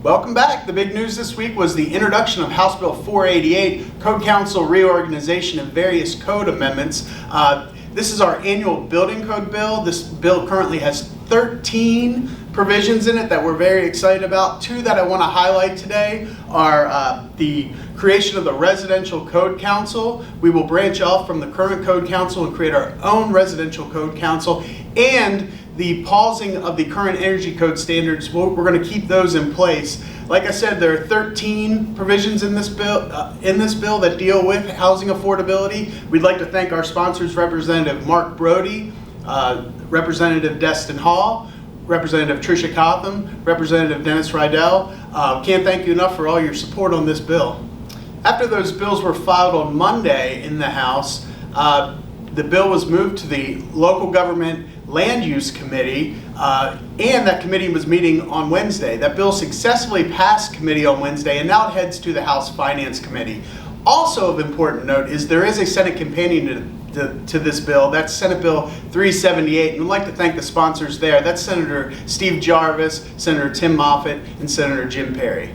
Welcome back. The big news this week was the introduction of House Bill 488, Code Council Reorganization and various code amendments. This is our annual building code bill. This bill currently has 13 provisions in it that we're very excited about. Two that I want to highlight today are the creation of the Residential Code Council. We will branch off from the current Code Council and create our own Residential Code Council, and the pausing of the current energy code standards. We're going to keep those in place. Like I said, there are 13 provisions in this bill that deal with housing affordability. We'd like to thank our sponsors, Representative Mark Brody, Representative Destin Hall, Representative Tricia Cotham, Representative Dennis Rydell. Can't thank you enough for all your support on this bill. After those bills were filed on Monday in the House, the bill was moved to the Local Government Land Use Committee, and that committee was meeting on Wednesday. That bill successfully passed committee on Wednesday, and now it heads to the House Finance Committee. Also of important note is there is a Senate companion to this bill. That's Senate Bill 378, and we'd like to thank the sponsors there. That's Senator Steve Jarvis, Senator Tim Moffitt, and Senator Jim Perry.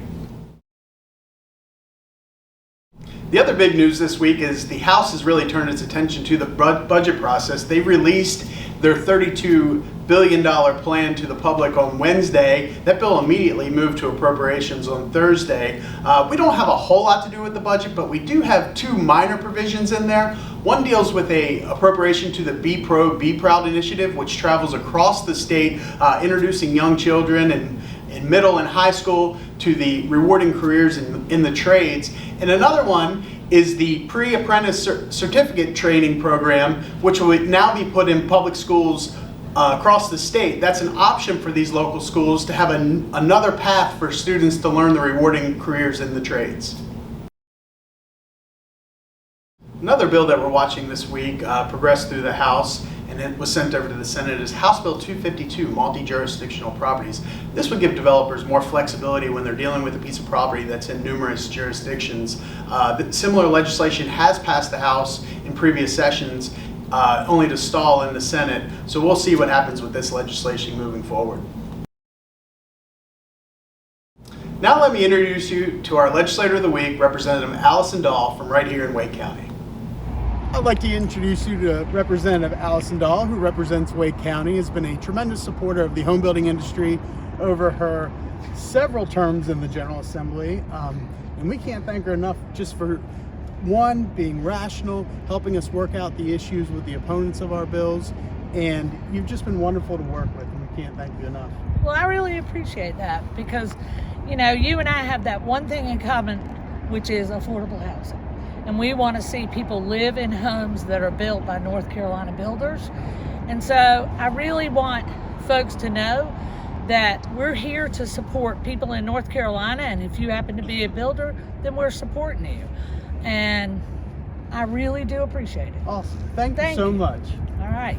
The other big news this week is the House has really turned its attention to the budget process. They released their $32 billion plan to the public on Wednesday. That bill immediately moved to appropriations on Thursday. We don't have a whole lot to do with the budget, but we do have two minor provisions in there. One deals with a appropriation to the Be Pro, Be Proud initiative, which travels across the state, introducing young children in middle and high school to the rewarding careers in the trades. And another one is the pre-apprentice certificate training program, which will now be put in public schools across the state. That's an option for these local schools to have another path for students to learn the rewarding careers in the trades. Another bill that we're watching this week progressed through the House, and it was sent over to the Senate, is House Bill 252, multi-jurisdictional properties. This would give developers more flexibility when they're dealing with a piece of property that's in numerous jurisdictions. Similar legislation has passed the House in previous sessions, only to stall in the Senate. So we'll see what happens with this legislation moving forward. Now let me introduce you to our Legislator of the Week, Representative Allison Dahle from right here in Wake County. I'd like to introduce you to Representative Allison Dahle, who represents Wake County, has been a tremendous supporter of the home building industry over her several terms in the General Assembly. And we can't thank her enough just for, one, being rational, helping us work out the issues with the opponents of our bills, and you've just been wonderful to work with, and we can't thank you enough. Well, I really appreciate that because, you know, you and I have that one thing in common, which is affordable housing. And we want to see people live in homes that are built by North Carolina builders. And so I really want folks to know that we're here to support people in North Carolina, and if you happen to be a builder, then we're supporting you. And I really do appreciate it. Awesome. Thank you so much. All right.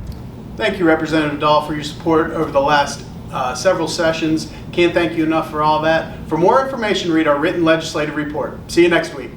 Thank you, Representative Dahle, for your support over the last several sessions. Can't thank you enough for all that. For more information, read our written legislative report. See you next week.